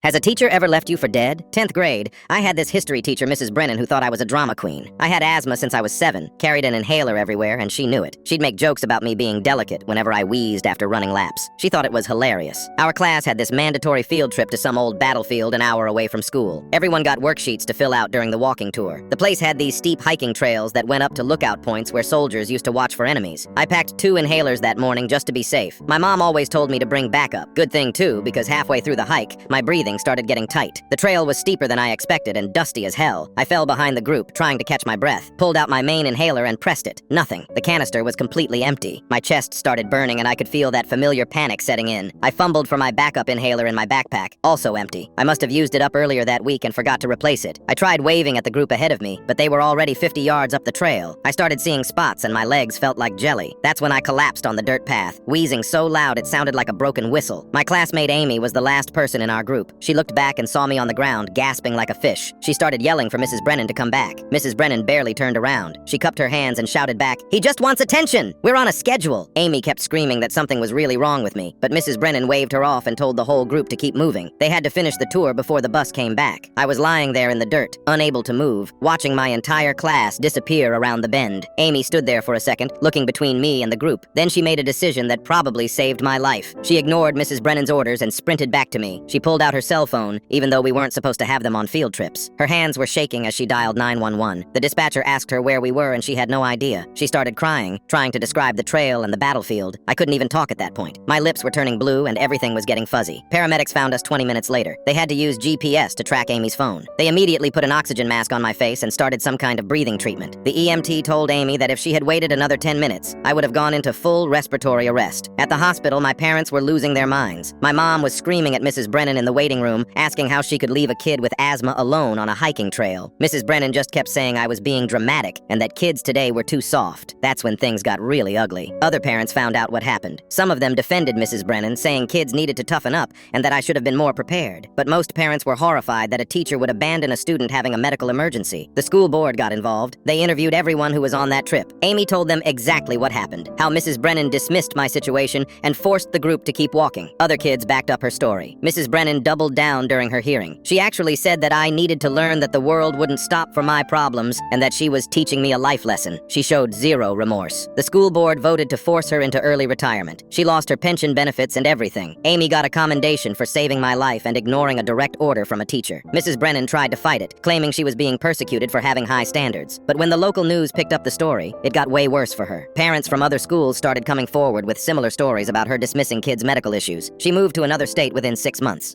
Has a teacher ever left you for dead? 10th grade, I had this history teacher, Mrs. Brennan, who thought I was a drama queen. I had asthma since I was 7, carried an inhaler everywhere, and she knew it. She'd make jokes about me being delicate whenever I wheezed after running laps. She thought it was hilarious. Our class had this mandatory field trip to some old battlefield an hour away from school. Everyone got worksheets to fill out during the walking tour. The place had these steep hiking trails that went up to lookout points where soldiers used to watch for enemies. I packed 2 inhalers that morning just to be safe. My mom always told me to bring backup. Good thing too, because halfway through the hike, my breathing started getting tight. The trail was steeper than I expected and dusty as hell. I fell behind the group, trying to catch my breath, pulled out my main inhaler and pressed it. Nothing. The canister was completely empty. My chest started burning and I could feel that familiar panic setting in. I fumbled for my backup inhaler in my backpack, also empty. I must have used it up earlier that week and forgot to replace it. I tried waving at the group ahead of me, but they were already 50 yards up the trail. I started seeing spots and my legs felt like jelly. That's when I collapsed on the dirt path, wheezing so loud it sounded like a broken whistle. My classmate Amy was the last person in our group. She looked back and saw me on the ground, gasping like a fish. She started yelling for Mrs. Brennan to come back. Mrs. Brennan barely turned around. She cupped her hands and shouted back, "He just wants attention! We're on a schedule!" Amy kept screaming that something was really wrong with me, but Mrs. Brennan waved her off and told the whole group to keep moving. They had to finish the tour before the bus came back. I was lying there in the dirt, unable to move, watching my entire class disappear around the bend. Amy stood there for a second, looking between me and the group. Then she made a decision that probably saved my life. She ignored Mrs. Brennan's orders and sprinted back to me. She pulled out her cell phone, even though we weren't supposed to have them on field trips. Her hands were shaking as she dialed 911. The dispatcher asked her where we were and she had no idea. She started crying, trying to describe the trail and the battlefield. I couldn't even talk at that point. My lips were turning blue and everything was getting fuzzy. Paramedics found us 20 minutes later. They had to use GPS to track Amy's phone. They immediately put an oxygen mask on my face and started some kind of breathing treatment. The EMT told Amy that if she had waited another 10 minutes, I would have gone into full respiratory arrest. At the hospital, my parents were losing their minds. My mom was screaming at Mrs. Brennan in the waiting room, asking how she could leave a kid with asthma alone on a hiking trail. Mrs. Brennan just kept saying I was being dramatic and that kids today were too soft. That's when things got really ugly. Other parents found out what happened. Some of them defended Mrs. Brennan, saying kids needed to toughen up and that I should have been more prepared. But most parents were horrified that a teacher would abandon a student having a medical emergency. The school board got involved. They interviewed everyone who was on that trip. Amy told them exactly what happened, how Mrs. Brennan dismissed my situation and forced the group to keep walking. Other kids backed up her story. Mrs. Brennan doubled down during her hearing. She actually said that I needed to learn that the world wouldn't stop for my problems and that she was teaching me a life lesson. She showed zero remorse. The school board voted to force her into early retirement. She lost her pension benefits and everything. Amy got a commendation for saving my life and ignoring a direct order from a teacher. Mrs. Brennan tried to fight it, claiming she was being persecuted for having high standards. But when the local news picked up the story, it got way worse for her. Parents from other schools started coming forward with similar stories about her dismissing kids' medical issues. She moved to another state within 6 months.